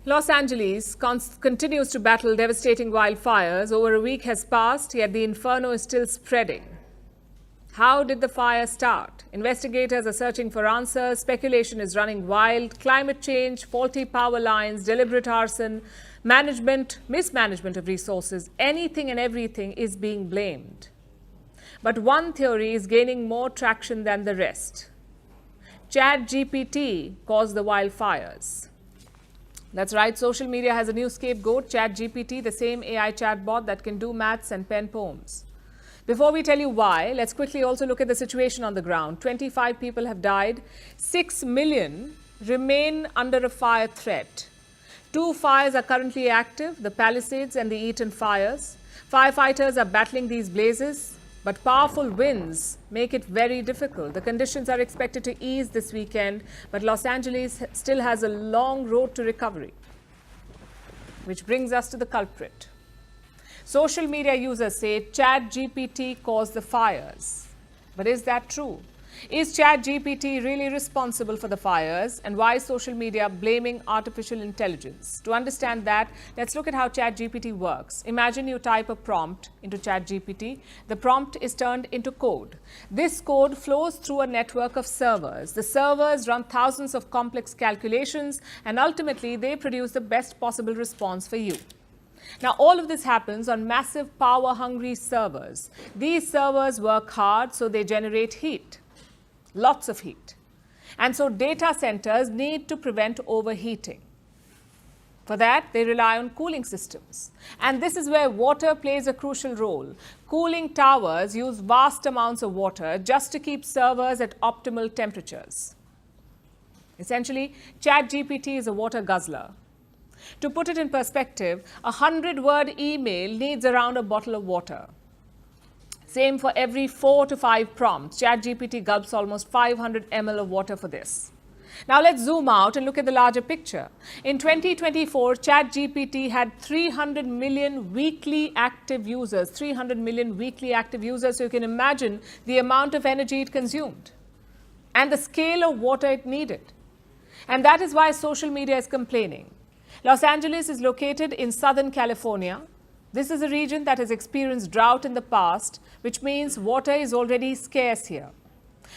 Los Angeles continues to battle devastating wildfires. Over a week has passed, yet the inferno is still spreading. How did the fire start? Investigators are searching for answers. Speculation is running wild. Climate change, faulty power lines, deliberate arson, mismanagement of resources, anything and everything is being blamed. But one theory is gaining more traction than the rest. ChatGPT caused the wildfires. That's right, social media has a new scapegoat, ChatGPT, the same AI chatbot that can do maths and pen poems. Before we tell you why, let's quickly also look at the situation on the ground. 25 people have died. 6 million remain under a fire threat. 2 fires are currently active, the Palisades and the Eaton fires. Firefighters are battling these blazes, but powerful winds make it very difficult. The conditions are expected to ease this weekend, but Los Angeles still has a long road to recovery. Which brings us to the culprit. Social media users say ChatGPT caused the fires. But is that true? Is ChatGPT really responsible for the fires? And why is social media blaming artificial intelligence? To understand that, let's look at how ChatGPT works. Imagine you type a prompt into ChatGPT. The prompt is turned into code. This code flows through a network of servers. The servers run thousands of complex calculations, and ultimately they produce the best possible response for you. Now, all of this happens on massive power-hungry servers. These servers work hard, so they generate heat. Lots of heat. And so data centers need to prevent overheating. For that, they rely on cooling systems. And this is where water plays a crucial role. Cooling towers use vast amounts of water just to keep servers at optimal temperatures. Essentially, ChatGPT is a water guzzler. To put it in perspective, a 100-word email needs around a bottle of water. Same for every 4 to 5 prompts. ChatGPT gulps almost 500 ml of water for this. Now let's zoom out and look at the larger picture. In 2024, ChatGPT had 300 million weekly active users. 300 million weekly active users. So you can imagine the amount of energy it consumed and the scale of water it needed. And that is why social media is complaining. Los Angeles is located in Southern California. This is a region that has experienced drought in the past, which means water is already scarce here.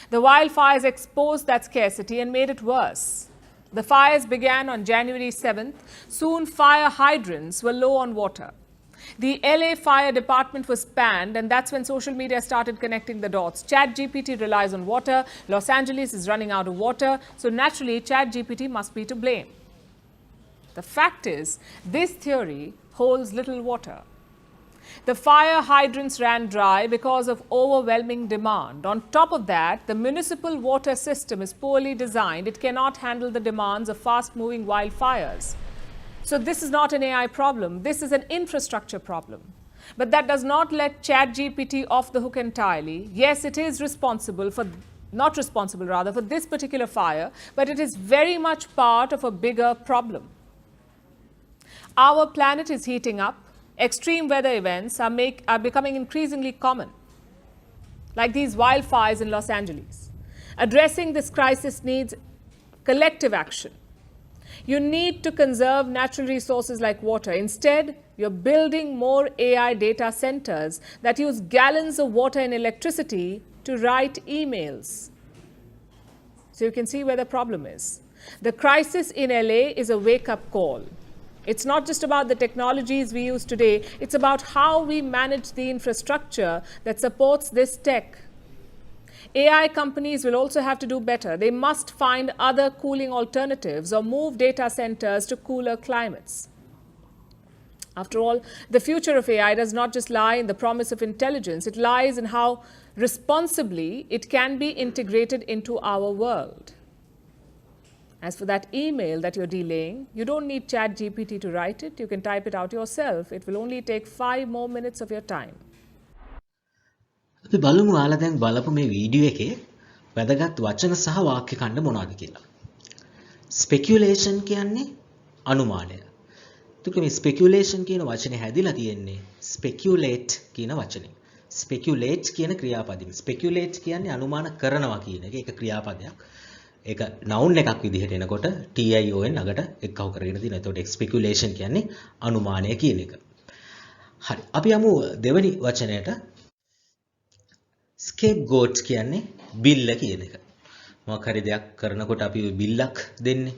The wildfires exposed that scarcity and made it worse. The fires began on January 7th. Soon, fire hydrants were low on water. The LA Fire Department was panned, and that's when social media started connecting the dots. ChatGPT relies on water. Los Angeles is running out of water. So naturally, ChatGPT must be to blame. The fact is, this theory holds little water. The fire hydrants ran dry because of overwhelming demand. On top of that, the municipal water system is poorly designed. It cannot handle the demands of fast-moving wildfires. So this is not an AI problem. This is an infrastructure problem. But that does not let ChatGPT off the hook entirely. Yes, it is responsible for, not responsible rather, for this particular fire, but it is very much part of a bigger problem. Our planet is heating up. Extreme weather events are becoming increasingly common, like these wildfires in Los Angeles. Addressing this crisis needs collective action. You need to conserve natural resources like water. Instead, you're building more AI data centers that use gallons of water and electricity to write emails. So you can see where the problem is. The crisis in LA is a wake-up call. It's not just about the technologies we use today, it's about how we manage the infrastructure that supports this tech. AI companies will also have to do better. They must find other cooling alternatives or move data centers to cooler climates. After all, the future of AI does not just lie in the promise of intelligence, it lies in how responsibly it can be integrated into our world. As for that email that you're delaying, you don't need ChatGPT to write it. You can type it out yourself. It will only take 5 more minutes of your time. අපි බලමු ඔයාලා දැන් බලපු මේ video එකේ වැදගත් වචන සහ වාක්‍ය ඛණ්ඩ මොනවද කියලා. ස්පෙකියුලේෂන් කියන්නේ අනුමානය. එතකොට මේ ස්පෙකියුලේෂන් කියන වචනේ හැදිලා තියෙන්නේ ස්පෙකියුලේට් කියන වචනේ. ස්පෙකියුලේට් කියන ක්‍රියාපදයෙන්. ස්පෙකියුලේට් කියන්නේ අනුමාන කරනවා කියන එක. ඒක ක්‍රියාපදයක්. ඒක noun එකක් විදිහට එනකොට tion අගට එක්කව කරගෙන තියෙනවා. එතකොට speculation කියන්නේ අනුමානය කියන එක. හරි. අපි යමු දෙවෙනි වචනයට. scapegoat කියන්නේ බිල්ල කියන එක. මොකක් හරි දෙයක් කරනකොට අපි බිල්ලක් දෙන්නේ.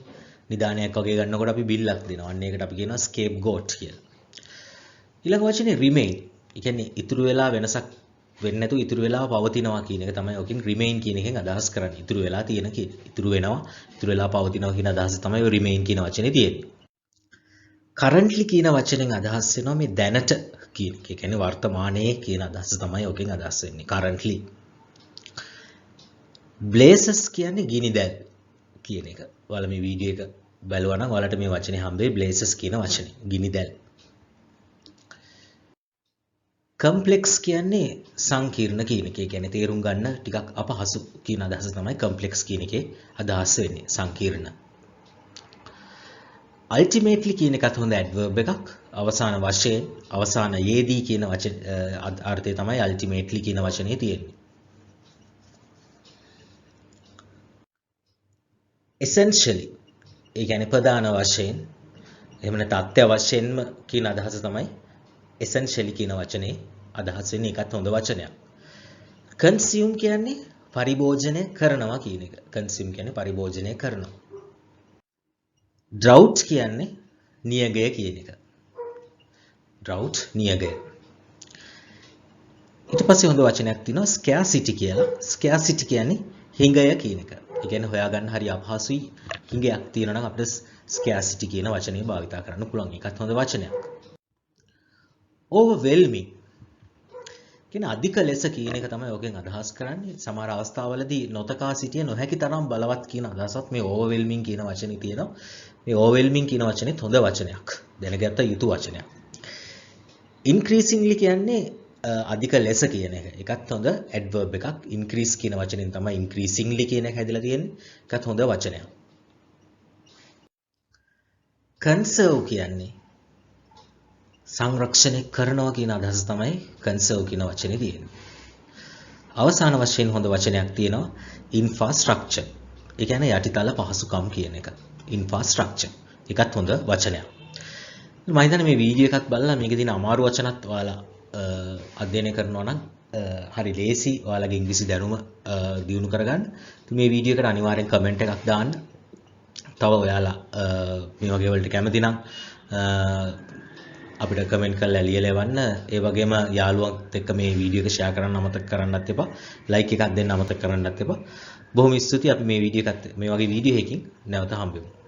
නිදානයක් වගේ ගන්නකොට අපි බිල්ලක් දෙනවා. අන්න ඒකට අපි කියනවා scapegoat කියලා. ඊළඟ වචනේ remain. ඒ කියන්නේ ඉතුරු වෙලා වෙනසක් වෙන්නේ නැතුව ඉතුරු වෙලා පවතිනවා කියන එක තමයි ඔකින් remain කියන එකෙන් අදහස් කරන්නේ. ඉතුරු වෙලා තියෙන කියන. ඉතුරු වෙනවා, ඉතුරු වෙලා පවතිනවා කියන අදහස තමයි ඔය remain කියන වචනේ තියෙන්නේ. currently කියන වචනෙන් අදහස් වෙනවා මේ දැනට කියන එක. ඒ කියන්නේ වර්තමානයේ කියන අදහස තමයි ඔකෙන් අදහස් වෙන්නේ. currently. blazes කියන්නේ ගිනිදැල් කියන එක. ඔයාලා මේ වීඩියෝ එක බලුවා නම් ඔයාලට මේ වචනේ හම්බෙයි blazes කියන වචනේ. ගිනිදැල්. complex කියන්නේ සංකීර්ණ කියන එක. ඒ කියන්නේ තේරුම් ගන්න ටිකක් අපහසු කියන අදහස තමයි complex කියන එකේ අදහස් වෙන්නේ. සංකීර්ණ. ultimately කියන එකත් හොඳ adverb එකක්. අවසාන වශයෙන් අවසාන යේදී කියන වචන අර්ථය තමයි ultimately කියන වචනේ තියෙන්නේ. essentially ඒ කියන්නේ ප්‍රධාන වශයෙන් එහෙම නැත්නම් අත්‍යවශ්‍යයෙන්ම කියන අදහස තමයි essentially කියන වචනේ අදහස් වෙන්නේ. ඒකත් හොඳ වචනයක්. consume කියන්නේ පරිභෝජනය කරනවා කියන එක. consume කියන්නේ පරිභෝජනය කරනවා. drought කියන්නේ නියගය කියන එක. drought නියගය. ඊට පස්සේ හොඳ වචනයක් තියෙනවා scarcity කියලා. scarcity කියන්නේ හිඟය කියන එක. ඒ කියන්නේ හොයාගන්න හරි අපහසුයි. හිඟයක් තියෙනවා නම් අපිට scarcity කියන වචනේ භාවිතා කරන්න පුළුවන්. ඒකත් හොඳ වචනයක්. overwhelming කියන්නේ අධික ලෙස කියන එක තමයි ඔකෙන් අදහස් කරන්නේ. සමහර අවස්ථාවලදී නොතකා සිටිය නොහැකි තරම් බලවත් කියන අදහසත් මේ overwhelming කියන වචනේ තියෙනවා. මේ overwhelming කියන වචනේත් හොඳ වචනයක්. දැනගත්ත යුතු වචනයක්. increasingly කියන්නේ අධික ලෙස කියන එක. ඒකත් හොඳ adverb එකක්. increase කියන වචනෙන් තමයි increasingly කියන එක හැදිලා තියෙන්නේ. ඒකත් හොඳ වචනයක්. conserve කියන්නේ සංරක්ෂණය කරනවා කියන අදහස තමයි conserve කියන වචනේ තියෙන්නේ. අවසාන වශයෙන් හොඳ වචනයක් තියෙනවා infrastructure. ඒ කියන්නේ යටිතල පහසුකම් කියන එක. infrastructure. ඒකත් හොඳ වචනයක්. මම හිතන්නේ මේ වීඩියෝ එකක් බලලා මේකේ තියෙන අමාරු වචනත් ඔයාලා අධ්‍යයනය කරනවා නම් හරි ලේසි ඔයාලගේ ඉංග්‍රීසි දැනුම දියුණු කරගන්න. ඉතින් මේ වීඩියෝ එකට අනිවාර්යෙන් කමෙන්ට් එකක් දාන්න. තව ඔයාලා මේ වගේ වලට කැමති නම් අපිට කමෙන්ට් කරලා ලියලා එවන්න. ඒ වගේම යාළුවන්ත් එක්ක මේ වීඩියෝ එක ෂෙයා කරන්න අමතක කරන්නත් එපා. ලයික් එකක් දෙන්න අමතක කරන්නත් එපා. බොහොම ස්තුතියි. අපි මේ වගේ වීඩියෝ එකකින් නැවත හම්බෙමු.